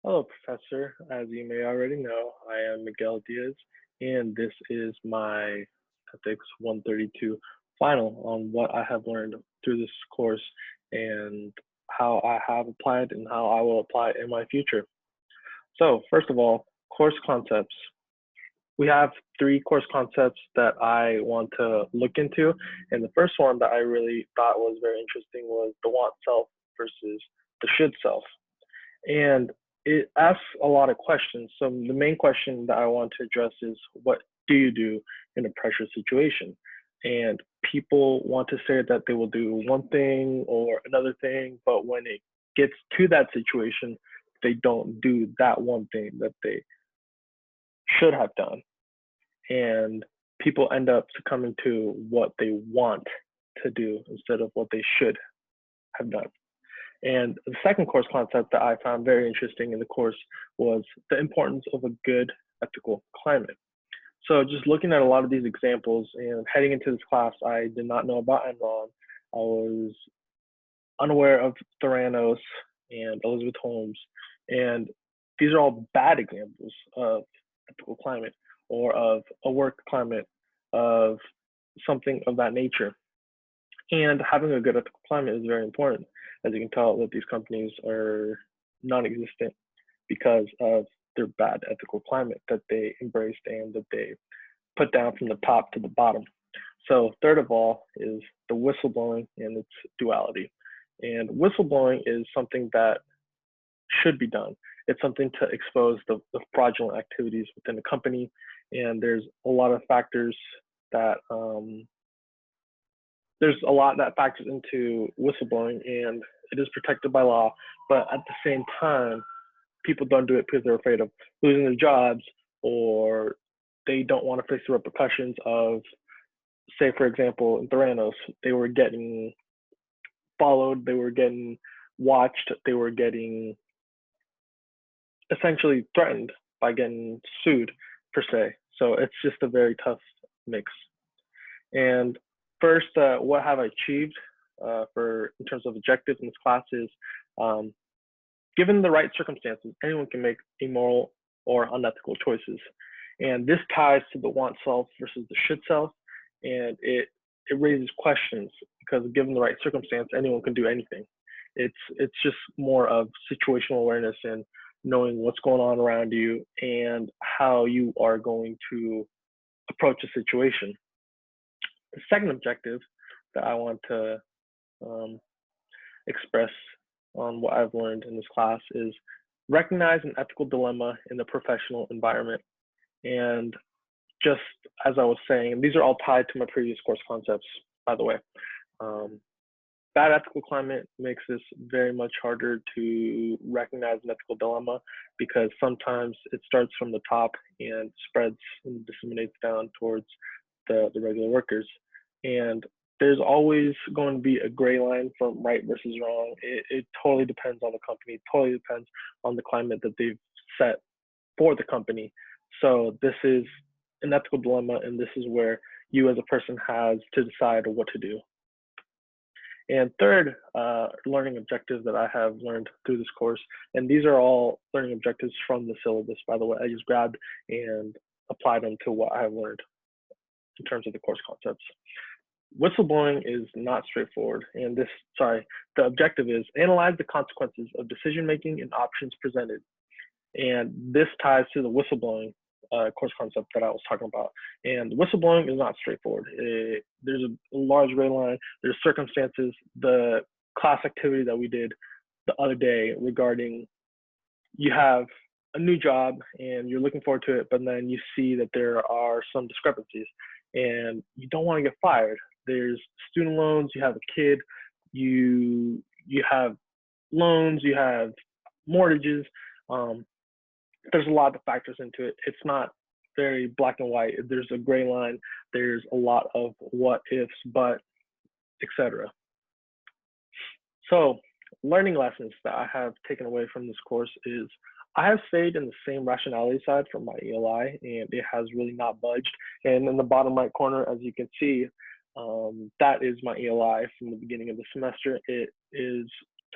Hello, Professor. As you may already know, I am Miguel Diaz, and this is my Ethics 132 final on what I have learned through this course and how I have applied and how I will apply it in my future. So, first of all, course concepts. We have three course concepts that I want to look into, and the first one that I really thought was very interesting was the want self versus the should self. And it asks a lot of questions. So the main question that I want to address is what do you do in a pressure situation? And people want to say that they will do one thing or another thing, but when it gets to that situation, they don't do that one thing that they should have done. And people end up succumbing to what they want to do instead of what they should have done. And the second course concept that I found very interesting in the course was the importance of a good ethical climate. So just looking at a lot of these examples and heading into this class, I did not know about Enron. I was unaware of Theranos and Elizabeth Holmes. And these are all bad examples of ethical climate or of a work climate of something of that nature. And having a good ethical climate is very important. As you can tell, that these companies are non-existent because of their bad ethical climate that they embraced and that they put down from the top to the bottom. So third of all is the whistleblowing and its duality. And whistleblowing is something that should be done. It's something to expose the fraudulent activities within the company. And there's a lot of factors that there's a lot that factors into whistleblowing, and it is protected by law. But at the same time, people don't do it because they're afraid of losing their jobs, or they don't want to face the repercussions of, say, for example, in Theranos, they were getting followed, they were getting watched, they were getting essentially threatened by getting sued, per se. So it's just a very tough mix. And first, what have I achieved for in terms of objectives in this class is, given the right circumstances, anyone can make immoral or unethical choices. And this ties to the want self versus the should self. And it raises questions because given the right circumstance, anyone can do anything. It's just more of situational awareness and knowing what's going on around you and how you are going to approach a situation. The second objective that I want to express on what I've learned in this class is recognize an ethical dilemma in the professional environment. And just as I was saying, these are all tied to my previous course concepts, by the way. Bad ethical climate makes this very much harder to recognize an ethical dilemma because sometimes it starts from the top and spreads and disseminates down towards the regular workers. And there's always going to be a gray line from right versus wrong. It totally depends on the company. It totally depends on the climate that they've set for the company. So this is an ethical dilemma, and this is where you as a person has to decide what to do. And third, learning objectives that I have learned through this course, and these are all learning objectives from the syllabus, by the way. I just grabbed and applied them to what I have learned in terms of the course concepts. Whistleblowing is not straightforward, and the objective is analyze the consequences of decision making and options presented. And this ties to the whistleblowing course concept that I was talking about. And whistleblowing is not straightforward. There's a large gray line. There's circumstances. The class activity that we did the other day regarding you have a new job and you're looking forward to it, but then you see that there are some discrepancies and you don't want to get fired. There's student loans, you have a kid, you have loans, you have mortgages. There's a lot of factors into it. It's not very black and white. There's a gray line. There's a lot of what ifs, but, etc. So learning lessons that I have taken away from this course is I have stayed in the same rationality side from my ELI, and it has really not budged. And in the bottom right corner, as you can see, that is my ELI from the beginning of the semester. It is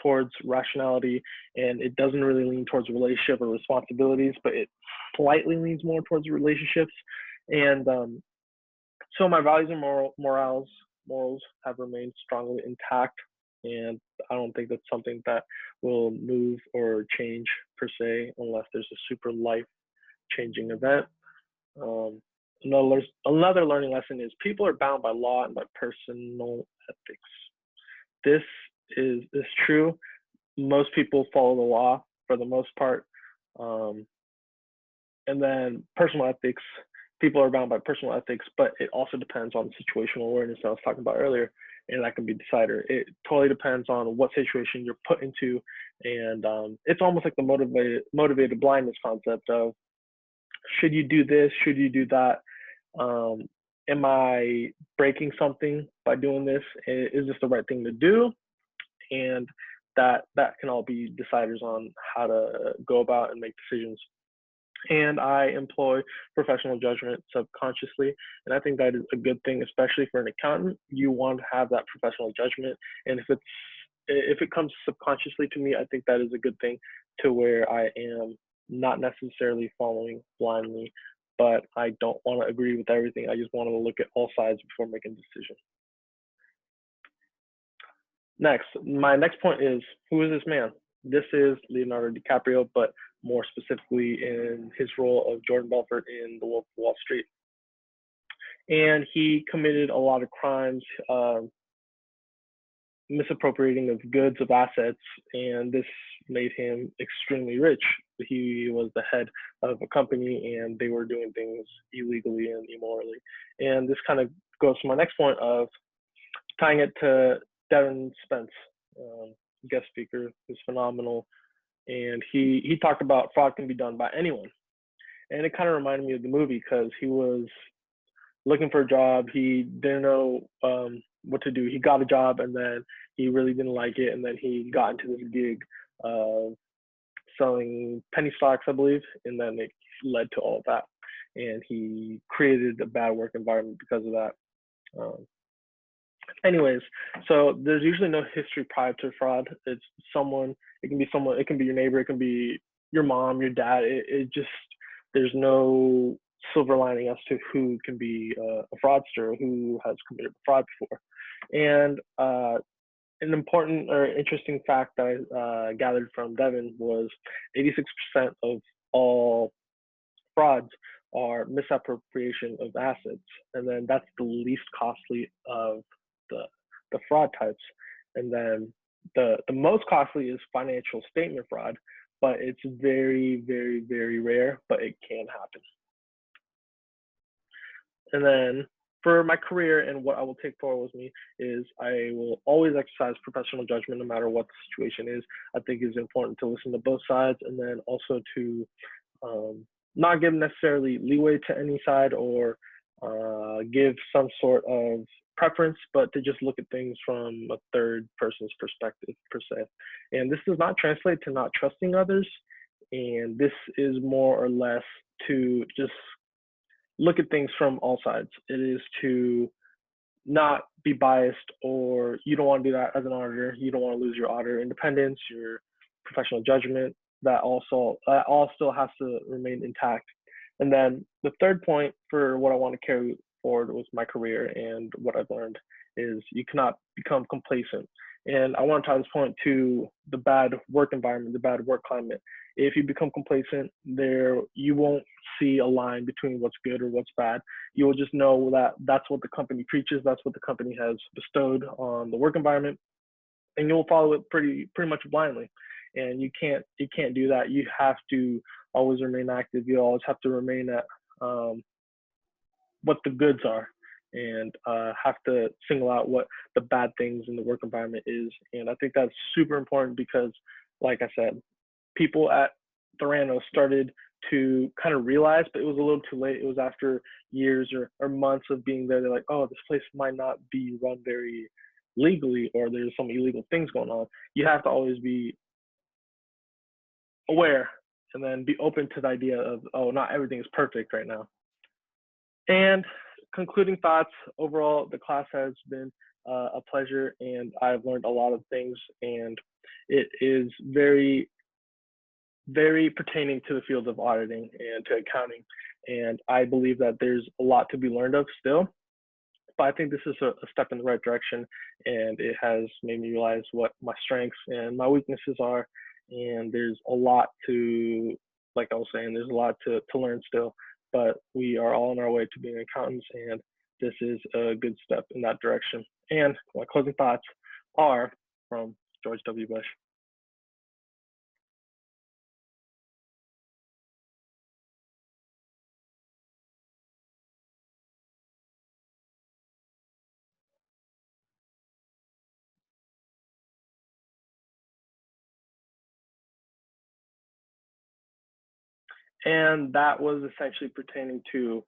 towards rationality, and it doesn't really lean towards relationship or responsibilities, but it slightly leans more towards relationships. And so my values and morals have remained strongly intact, and I don't think that's something that will move or change per se unless there's a super life changing event. Um, another learning lesson is people are bound by law and by personal ethics. This is true. Most people follow the law for the most part. Um, and then personal ethics, people are bound by personal ethics, but it also depends on the situational awareness I was talking about earlier, and that can be decider. It totally depends on what situation you're put into, and it's almost like the motivated blindness concept of should you do this, should you do that, am I breaking something by doing this? Is this the right thing to do? And that can all be deciders on how to go about and make decisions. And I employ professional judgment subconsciously, and I think that is a good thing, especially for an accountant. You want to have that professional judgment, and if it comes subconsciously to me, I think that is a good thing, to where I am not necessarily following blindly, but I don't want to agree with everything. I just want to look at all sides before making a decision. Next, my next point is, who is this man? This is Leonardo DiCaprio, but more specifically in his role of Jordan Belfort in The Wolf of Wall Street. And he committed a lot of crimes, misappropriating of goods, of assets, and this made him extremely rich. He was the head of a company, and they were doing things illegally and immorally. And this kind of goes to my next point of tying it to Devin Spence, guest speaker, who's phenomenal. And he talked about fraud can be done by anyone. And it kind of reminded me of the movie, because he was looking for a job. He didn't know what to do. He got a job, and then he really didn't like it. And then he got into this gig selling penny stocks, I believe. And then it led to all of that. And he created a bad work environment because of that. Anyways, so there's usually no history prior to fraud. It's someone, it can be someone, it can be your neighbor, it can be your mom, your dad. It just, there's no silver lining as to who can be a fraudster, who has committed fraud before. And an important or interesting fact that I gathered from Devin was 86% of all frauds are misappropriation of assets. And then that's the least costly of the fraud types. And then the most costly is financial statement fraud, but it's very, very, very rare, but it can happen. And then for my career, and what I will take forward with me, is I will always exercise professional judgment no matter what the situation is. I think it's important to listen to both sides, and then also to not give necessarily leeway to any side, or give some sort of preference, but to just look at things from a third person's perspective per se. And this does not translate to not trusting others. And this is more or less to just look at things from all sides. It is to not be biased, or you don't want to do that as an auditor. You don't want to lose your auditor independence, your professional judgment. That all still has to remain intact. And then the third point for what I want to carry forward with my career and what I've learned is you cannot become complacent. And I want to tie this point to the bad work environment, the bad work climate. If you become complacent, you won't see a line between what's good or what's bad. You will just know that that's what the company preaches, that's what the company has bestowed on the work environment, and you'll follow it pretty much blindly. And you can't do that. You have to always remain active. You always have to remain at what the goods are, and have to single out what the bad things in the work environment is. And I think that's super important, because, like I said, people at Theranos started to kind of realize, but it was a little too late. It was after years or months of being there. They're like, oh, this place might not be run very legally, or there's some illegal things going on. You have to always be aware, and then be open to the idea of, oh, not everything is perfect right now. And concluding thoughts, overall, the class has been a pleasure, and I've learned a lot of things, and it is very pertaining to the field of auditing and to accounting. And I believe that there's a lot to be learned of still, but I think this is a step in the right direction, and it has made me realize what my strengths and my weaknesses are. And there's a lot to, like I was saying, there's a lot to learn still, but we are all on our way to being accountants, and this is a good step in that direction. And my closing thoughts are from George W. Bush. And that was essentially pertaining to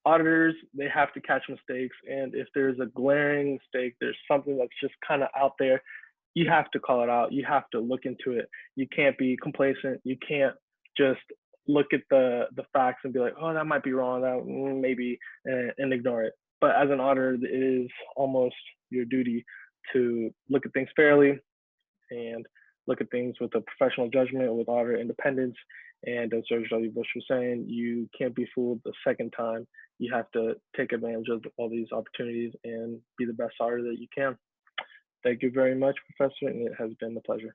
auditors. They have to catch mistakes, and if there's a glaring mistake, there's something that's just kind of out there, you have to call it out. You have to look into it. You can't be complacent. You can't just look at the facts and be like, oh, that might be wrong, that maybe, and ignore it. But as an auditor, it is almost your duty to look at things fairly and look at things with a professional judgment, with auditor independence. And as George W. Bush was saying, you can't be fooled the second time. You have to take advantage of all these opportunities and be the best auditor that you can. Thank you very much, Professor, and it has been a pleasure.